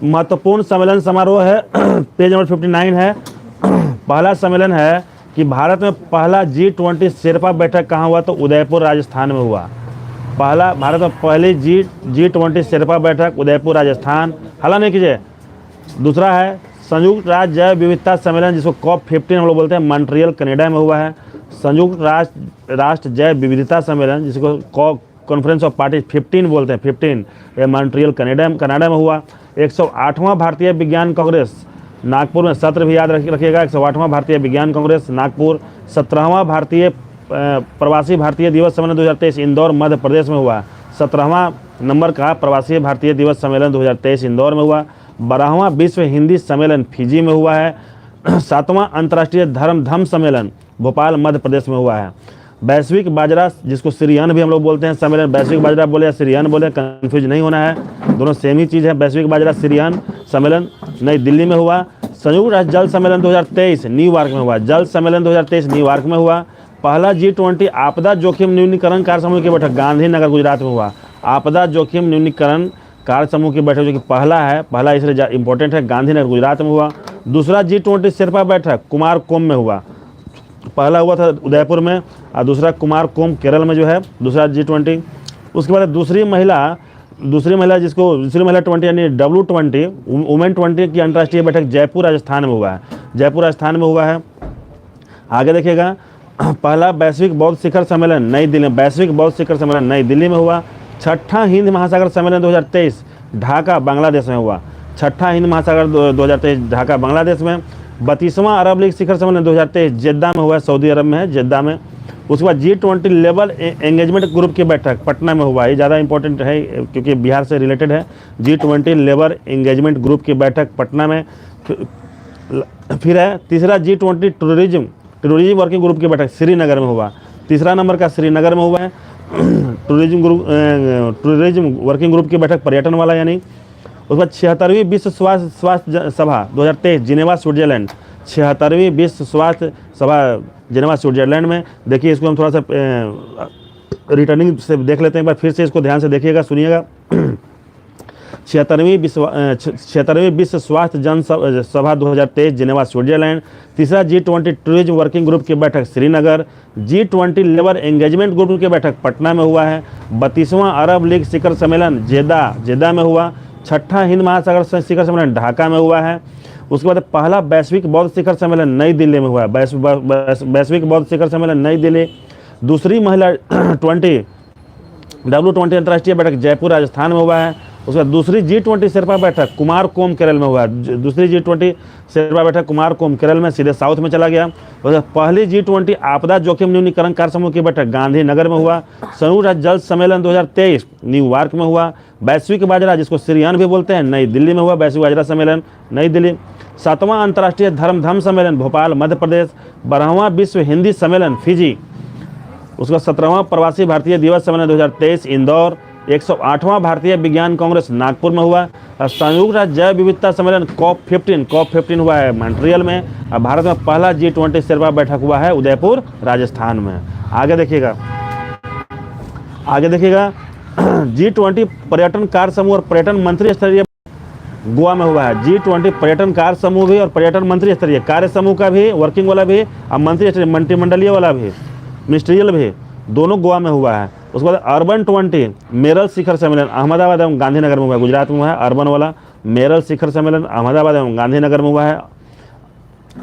महत्वपूर्ण सम्मेलन समारोह है पेज नंबर 59 है। पहला सम्मेलन है कि भारत में पहला G20 शेरपा बैठक कहाँ हुआ, तो उदयपुर राजस्थान में हुआ। पहला भारत में पहली G20 शेरपा बैठक उदयपुर राजस्थान। हला नहीं कीजिए। दूसरा है संयुक्त राष्ट्र जैव विविधता सम्मेलन, जिसको COP15 हम लोग बोलते हैं, मॉन्ट्रियल कनाडा में हुआ है। संयुक्त राष्ट्र जैव विविधता सम्मेलन, जिसको कॉन्फ्रेंस ऑफ पार्टी 15 बोलते हैं, 15, ये मॉन्ट्रियल कनाडा में हुआ। 108वां भारतीय विज्ञान कांग्रेस नागपुर में, सत्र भी याद रखिएगा, 108वां भारतीय विज्ञान कांग्रेस नागपुर। 17वां भारतीय प्रवासी भारतीय दिवस सम्मेलन 2023 इंदौर मध्य प्रदेश में हुआ। 17वां नंबर का प्रवासी भारतीय दिवस सम्मेलन 2023 इंदौर में हुआ। 12वां विश्व हिंदी सम्मेलन फिजी में हुआ है। 7वां अंतर्राष्ट्रीय धर्म सम्मेलन भोपाल मध्य प्रदेश में हुआ है। वैश्विक बाजरा, जिसको सीरियन भी हम लोग बोलते हैं, सम्मेलन वैश्विक बाजरा बोले या सीरियन बोले, कंफ्यूज नहीं होना है, दोनों सेम ही चीज़ है। वैश्विक बाजरा सीरियन सम्मेलन नई दिल्ली में हुआ। संयुक्त राष्ट्र जल सम्मेलन 2023 न्यूयॉर्क में हुआ। जल सम्मेलन 2023 न्यूयॉर्क में हुआ। पहला G20 आपदा जोखिम न्यूनीकरण कार्य समूह की बैठक गांधीनगर गुजरात में हुआ। आपदा जोखिम न्यूनीकरण कार्य समूह की बैठक जो कि पहला इसलिए इंपॉर्टेंट है, गांधीनगर गुजरात में हुआ। दूसरा G20 शेरपा बैठक कुमारकोम में हुआ। पहला हुआ था उदयपुर में और दूसरा कुमारकोम केरल में जो है दूसरा G20। उसके बाद दूसरी महिला 20 यानी W20 वुमेन 20 की अंतर्राष्ट्रीय बैठक जयपुर राजस्थान में हुआ है। जयपुर राजस्थान में हुआ है। आगे देखिएगा, पहला वैश्विक बौद्ध शिखर सम्मेलन नई दिल्ली, वैश्विक बौद्ध शिखर सम्मेलन नई दिल्ली में हुआ। 6ठा हिंद महासागर सम्मेलन 2023 ढाका बांग्लादेश में हुआ। 6ठा हिंद महासागर 2023 ढाका बांग्लादेश में। 32वां अरब लीग शिखर सम्मेलन 2023 जेद्दा में हुआ, सऊदी अरब में है, जेद्दा में। उसके बाद G20 लेवल एंगेजमेंट ग्रुप की बैठक पटना में हुआ। ये ज़्यादा इंपॉर्टेंट है क्योंकि बिहार से रिलेटेड है। G20 लेवल एंगेजमेंट ग्रुप की बैठक पटना में। फिर है तीसरा G20 टूरिज्म वर्किंग ग्रुप की बैठक श्रीनगर में हुआ। तीसरा नंबर का श्रीनगर में हुआ है। टूरिज्म वर्किंग ग्रुप की बैठक पर्यटन वाला यानी। उसके बाद 76वीं विश्व स्वास्थ्य सभा 2023 जिनेवा स्विट्जरलैंड। 76वीं विश्व स्वास्थ्य सभा जिनेवा स्विट्जरलैंड में। देखिए इसको हम थोड़ा सा रिटर्निंग से देख लेते हैं, एक बार फिर से इसको ध्यान से देखिएगा, सुनिएगा। 76वीं विश्व स्वास्थ्य जन सभा 2023 जिनेवा स्विट्जरलैंड। तीसरा G20 टूरिज्म वर्किंग ग्रुप की बैठक Srinagar. G20 labour engagement group की बैठक पटना में हुआ है। 32वां अरब लीग शिखर सम्मेलन जेद्दा में हुआ। 6ठा हिंद महासागर शिखर सम्मेलन ढाका में हुआ है। उसके बाद पहला वैश्विक बौद्ध शिखर सम्मेलन नई दिल्ली में हुआ है। वैश्विक बौद्ध शिखर सम्मेलन नई दिल्ली। दूसरी महिला W20 अंतर्राष्ट्रीय बैठक जयपुर राजस्थान में हुआ है। उसके बाद दूसरी G20 शेरपा बैठक कुमारकोम केरल में हुआ है। दूसरी G20 शेरपा बैठक कुमारकोम केरल में, सीधे साउथ में चला गया। और पहली G20 आपदा जोखिम न्यूनीकरण कार्य समूह की बैठक गांधीनगर में हुआ। संयुक्त राष्ट्र जल सम्मेलन 2023 न्यूयॉर्क में हुआ। वैश्विक बाजरा, जिसको सीरियन भी बोलते हैं, नई दिल्ली में हुआ। वैश्विक बाजरा सम्मेलन नई दिल्ली। 7वां अंतर्राष्ट्रीय धर्म सम्मेलन भोपाल मध्य प्रदेश। 12वां विश्व हिंदी सम्मेलन फिजी। उसका 17वां प्रवासी भारतीय दिवस सम्मेलन 2023 इंदौर। 108वां भारतीय विज्ञान कांग्रेस नागपुर में हुआ। और संयुक्त राष्ट्र जैव विविधता सम्मेलन COP15 हुआ है मॉन्ट्रियल में। और भारत में पहला G20 शेरपा बैठक हुआ है उदयपुर राजस्थान में। आगे देखिएगा G20 पर्यटन कार्य समूह और पर्यटन मंत्री स्तरीय गोवा में हुआ है। G20 पर्यटन कार्य समूह भी और पर्यटन मंत्री स्तरीय कार्य समूह का भी, वर्किंग वाला भी और मंत्री स्तरीय मंत्रिमंडलीय वाला भी, मिनिस्ट्रियल भी, दोनों गोवा में हुआ है। उसके बाद अर्बन 20 मेरल शिखर सम्मेलन अहमदाबाद एवं गांधीनगर में हुआ है, गुजरात में हुआ है। अर्बन वाला मेरल शिखर सम्मेलन अहमदाबाद एवं गांधीनगर में हुआ है।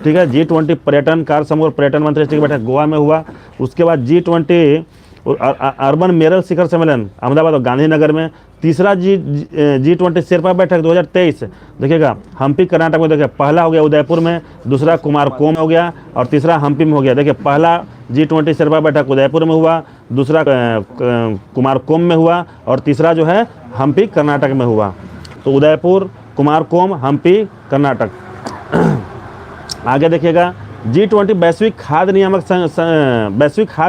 ठीक है। G20 पर्यटन कार्य समूह और पर्यटन मंत्री की बैठक गोवा में हुआ। उसके बाद G20 अर्बन मेरल शिखर सम्मेलन अहमदाबाद और गांधीनगर में। तीसरा G20 शेरपा बैठक 2023 देखिएगा हम्पी कर्नाटक में। देखिए पहला हो गया उदयपुर में, दूसरा कुमारकोम हो गया और तीसरा हम्पी में हो गया। देखिए पहला G20 शेरपा बैठक उदयपुर में हुआ, दूसरा कुमारकोम में हुआ और तीसरा जो है हम्पी कर्नाटक में हुआ। तो उदयपुर, कुमारकोम, हम्पी, कर्नाटक। आगे देखिएगा G20 वैश्विक खाद्य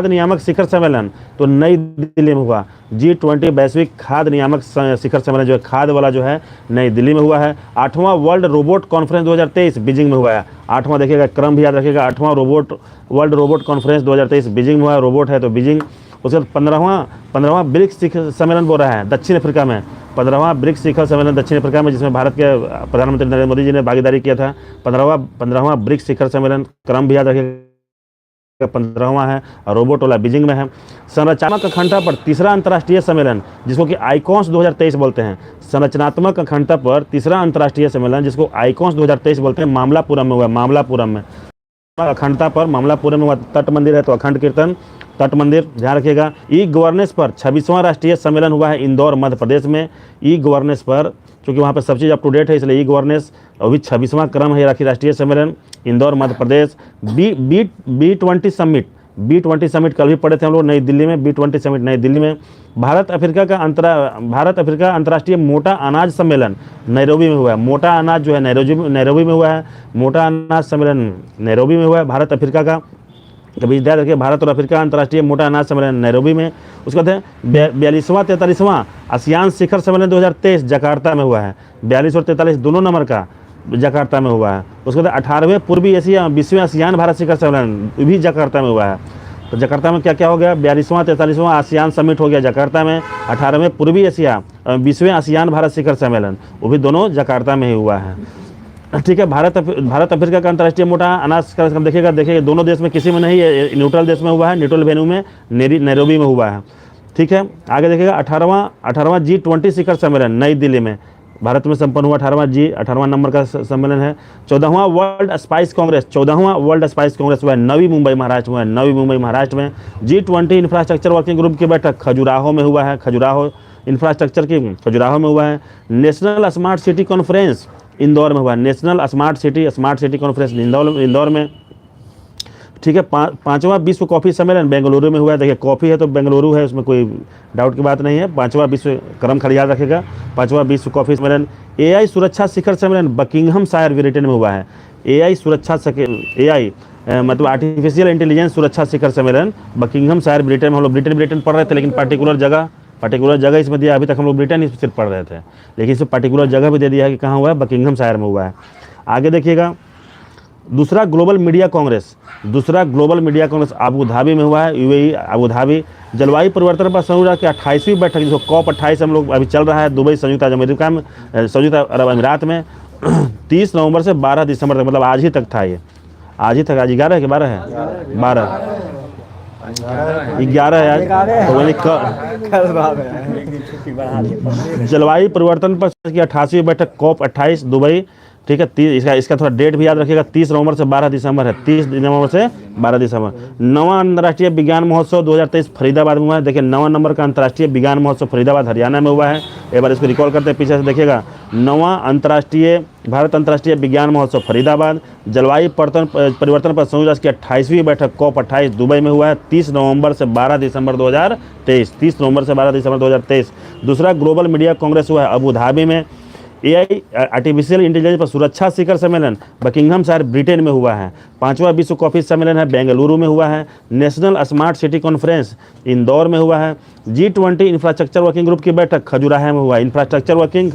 नियामक शिखर सम्मेलन तो नई दिल्ली में हुआ। G20 वैश्विक खाद्य नियामक शिखर सम्मेलन जो है खाद्य वाला जो है नई दिल्ली में हुआ है। 8वां वर्ल्ड रोबोट कॉन्फ्रेंस 2023 बीजिंग में हुआ है। 8वां देखिएगा क्रम भी याद रखिएगा। 8वां वर्ल्ड रोबोट कॉन्फ्रेंस 2023 बीजिंग में हुआ है। रोबोट है तो बीजिंग। उसके बाद 15वां ब्रिक्स शिखर सम्मेलन हो रहा है दक्षिण अफ्रीका में। 15वां ब्रिक्स शिखर सम्मेलन दक्षिण अफ्रीका में, जिसमें भारत के प्रधानमंत्री नरेंद्र मोदी जी ने भागीदारी किया था। 15वां ब्रिक्स शिखर सम्मेलन, क्रम भी याद रखिएगा, 15वां है। रोबोटोला बीजिंग में है। संरचनात्मक अखंडता पर तीसरा अंतर्राष्ट्रीय सम्मेलन, जिसको कि आइकॉन्स 2023 बोलते हैं। संरचनात्मक अखंडता पर तीसरा अंतर्राष्ट्रीय सम्मेलन, जिसको आइकॉन्स 2023 बोलते हैं, मामलापुरम में हुआ। मामलापुरम में अखंडता पर मामलापुरम में हुआ। तट मंदिर है तो अखंड कीर्तन तट मंदिर, ध्यान रखिएगा। ई गवर्नेंस पर 26वां राष्ट्रीय सम्मेलन हुआ है इंदौर मध्य प्रदेश में। ई गवर्नेंस पर, क्योंकि वहाँ पर सब चीज़ अप टू डेट है, इसलिए ई गवर्नेंस अभी 26वां क्रम है राष्ट्रीय सम्मेलन Indore Madhya Pradesh. B20 summit, B20 summit कल भी पढ़े थे हम लोग नई दिल्ली में। B20 समिट नई दिल्ली में। भारत अफ्रीका अंतर्राष्ट्रीय मोटा अनाज सम्मेलन नैरोबी में हुआ है। मोटा अनाज जो है नैरोबी में हुआ है। मोटा अनाज सम्मेलन नैरोबी में हुआ है भारत अफ्रीका का। कभी ध्यान रखिए, भारत और अफ्रीका अंतर्राष्ट्रीय मोटा अनाज सम्मेलन नैरोबी में। उसके बाद 42वां आसियान शिखर सम्मेलन 2023 जकार्ता में हुआ है। 42 और 43 दोनों नंबर का जकार्ता में हुआ है। उसके बाद 18वें पूर्वी एशिया 20वें आसियान भारत शिखर सम्मेलन भी जकार्ता में हुआ है। तो जकार्ता में क्या क्या हो गया, 42वां 43वां आसियान समिट हो गया जकार्ता में। 18वें पूर्वी एशिया 20वें आसियान भारत शिखर सम्मेलन, वो भी दोनों जकार्ता में ही हुआ है। ठीक है। भारत अफ्रीका का अंतर्राष्ट्रीय मोटा अनाज का देखिएगा दोनों देश में किसी में नहीं है, न्यूट्रल देश में हुआ है, न्यूट्रल वेन्यू में नैरोबी में हुआ है। ठीक है। आगे देखिएगा 18वां G20 शिखर सम्मेलन नई दिल्ली में भारत में संपन्न हुआ। 18वां नंबर का सम्मेलन है। 14वां वर्ल्ड स्पाइस कांग्रेस हुआ है नवी मुंबई महाराष्ट्र में। G20 इंफ्रास्ट्रक्चर वर्किंग ग्रुप की बैठक खजुराहो में हुआ है। खजुराहो इंफ्रास्ट्रक्चर की खजुराहो में हुआ है। National smart city conference Indore में हुआ है। National smart city conference Indore में। ठीक है। 5वां विश्व कॉफ़ी सम्मेलन बेंगलुरु में हुआ है। देखिए कॉफ़ी है तो बेंगलुरु है, उसमें कोई डाउट की बात नहीं है। 5वां विश्व क्रम खड़ी याद रखेगा। 5वां विश्व कॉफ़ी सम्मेलन। AI सुरक्षा शिखर सम्मेलन बकिंघम शायर ब्रिटेन में हुआ है। AI मतलब आर्टिफिशियल इंटेलिजेंस सुरक्षा शिखर सम्मेलन बकिंघम शायर ब्रिटेन में। हम लोग ब्रिटेन पढ़ रहे थे, लेकिन पर्टिकुलर जगह इसमें दिया। अभी तक हम लोग ब्रिटेन ही सिर्फ पढ़ रहे थे, लेकिन इसमें पर्टिकुलर जगह भी दे दिया है कि कहाँ हुआ है, बकिंघम शायर में हुआ है। आगे देखिएगा दूसरा global media Congress Abu Dhabi में हुआ है। UAE Abu Dhabi. जलवायु परिवर्तन पर संयुक्त की 28वीं बैठक, जिसको COP 28 हम लोग अभी चल रहा है दुबई संयुक्त अरब अमीरात में 30 नवंबर से 12 दिसंबर तक, मतलब आज ही तक था ये। आज 11 है कि 12 है? 11 है आज। तो जलवायु परिवर्तन पर की 88वीं बैठक COP 28 दुबई। ठीक है। इसका थोड़ा डेट भी याद रखिएगा, 30 नवंबर से 12 दिसंबर है। 30 नवंबर से 12 दिसंबर। 9वां अंतर्राष्ट्रीय विज्ञान महोत्सव 2023 फरीदाबाद में हुआ है। देखिए 9वां नंबर का अंतर्राष्ट्रीय विज्ञान महोत्सव फरीदाबाद हरियाणा में हुआ है। एक बार इसको रिकॉल करते हैं पीछे से देखिएगा। 9वां भारत अंतर्राष्ट्रीय विज्ञान महोत्सव फरीदाबाद। जलवायु परिवर्तन पर संयुक्त राष्ट्र की 28वीं बैठक COP 28 दुबई में हुआ है। 30 नवंबर से 12 दिसंबर 2023। दूसरा ग्लोबल मीडिया कांग्रेस हुआ है अबू धाबी में। AI आर्टिफिशियल इंटेलिजेंस पर सुरक्षा शिखर सम्मेलन बकिंघम शायर ब्रिटेन में हुआ है। 5वां विश्व कॉफ़ी सम्मेलन है बेंगलुरु में हुआ है। National smart city conference Indore में हुआ है। G20 इंफ्रास्ट्रक्चर वर्किंग ग्रुप की बैठक खजुराहो में हुआ है। इंफ्रास्ट्रक्चर वर्किंग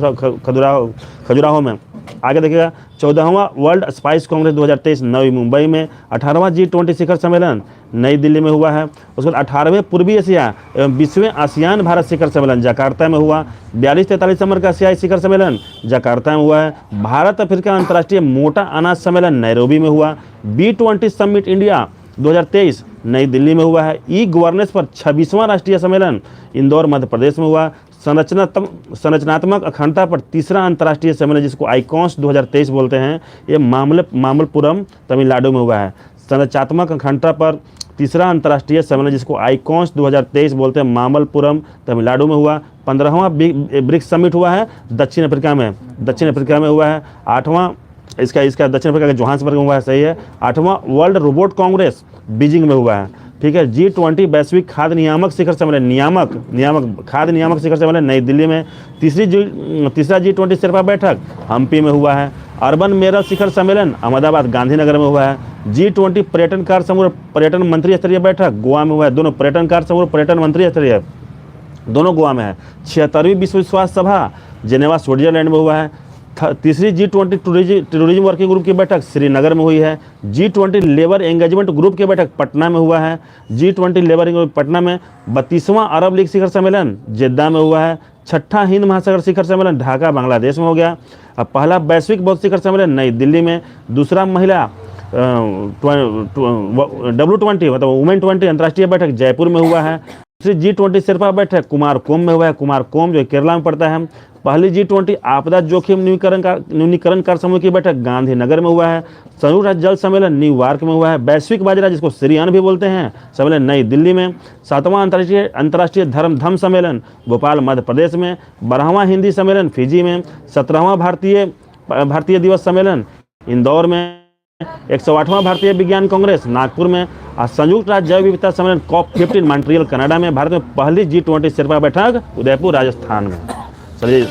खजुराहो में। आगे देखिएगा 14वां वर्ल्ड स्पाइस कांग्रेस 2023 नवी मुंबई में। 18वां G20 शिखर सम्मेलन नई दिल्ली में हुआ है। उसके बाद 18वें पूर्वी एशिया एवं 20वें आसियान भारत शिखर सम्मेलन जकार्ता में हुआ। 42-43 नंबर का एशियाई शिखर सम्मेलन जकार्ता में हुआ है। भारत अफ्रीका अंतर्राष्ट्रीय मोटा अनाज सम्मेलन नैरोबी में हुआ। B20 समिट इंडिया 2023 नई दिल्ली में हुआ है। ई गवर्नेंस पर 26वां राष्ट्रीय सम्मेलन इंदौर मध्य प्रदेश में हुआ। संरचनात्मक अखंडता पर तीसरा अंतर्राष्ट्रीय सम्मेलन, जिसको आइकॉन्स 2023 बोलते हैं, ये मामल्लपुरम तमिलनाडु में हुआ है। संरचनात्मक अखंडता पर तीसरा अंतर्राष्ट्रीय सम्मेलन, जिसको आइकॉन्स 2023 बोलते हैं, मामल्लपुरम तमिलनाडु में हुआ। 15वां ब्रिक्स समिट हुआ है दक्षिण अफ्रीका में हुआ है। 8वां इसका दक्षिण अफ्रीका का जोहान्सबर्ग में हुआ है, सही है। 8वां वर्ल्ड रोबोट कांग्रेस बीजिंग में हुआ है। ठीक है। G20 वैश्विक खाद्य नियामक शिखर सम्मेलन खाद्य नियामक शिखर सम्मेलन नई दिल्ली में। तीसरा G20 शेरपा बैठक हम्पी में हुआ है। अर्बन मेरल शिखर सम्मेलन अहमदाबाद गांधीनगर में हुआ है। G20 पर्यटन कार्य समूह पर्यटन मंत्री स्तरीय बैठक गोवा में हुआ है। दोनों पर्यटन कार्य समूह पर्यटन मंत्री स्तरीय दोनों गोवा में है। 76वीं विश्व स्वास्थ्य सभा जेनेवा स्विट्जरलैंड में हुआ है। तीसरी G20 टूरिज्म वर्किंग ग्रुप की बैठक श्रीनगर में हुई है। G20 लेबर एंगेजमेंट ग्रुप की बैठक पटना में हुआ है। G20 लेबर ग्रुप पटना में 32वां अरब लीग शिखर सम्मेलन जेद्दा में हुआ है। छठा हिंद महासागर शिखर सम्मेलन ढाका बांग्लादेश में हो गया। अब पहला वैश्विक बौद्ध शिखर सम्मेलन नई दिल्ली में। दूसरा महिला W20 मतलब वुमेन 20 अंतर्राष्ट्रीय बैठक जयपुर में हुआ है। दूसरी G20 शेरपा बैठक कुमारकोम में हुआ है। कुमारकोम जो केरला में पड़ता है। पहली G20 आपदा जोखिम न्यूनीकरण कार्य समूह की बैठक गांधीनगर में हुआ है। संयुक्त राष्ट्र जल सम्मेलन न्यूयॉर्क में हुआ है। वैश्विक बाजरा जिसको सिरियान भी बोलते हैं सम्मेलन नई दिल्ली में। 7वां अंतर्राष्ट्रीय धम्म सम्मेलन भोपाल मध्य प्रदेश में। 12वां हिंदी सम्मेलन फिजी में। 17वां भारतीय दिवस सम्मेलन इंदौर में। 108वां भारतीय विज्ञान कांग्रेस नागपुर में। और संयुक्त राज्य जैव विविधता सम्मेलन COP15 मॉन्ट्रियल कनाडा में। भारत में पहली G20 शेरपा बैठक उदयपुर राजस्थान में। चलिए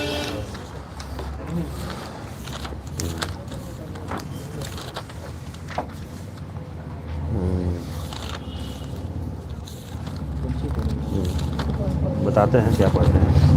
बताते हैं क्या पढ़ते हैं।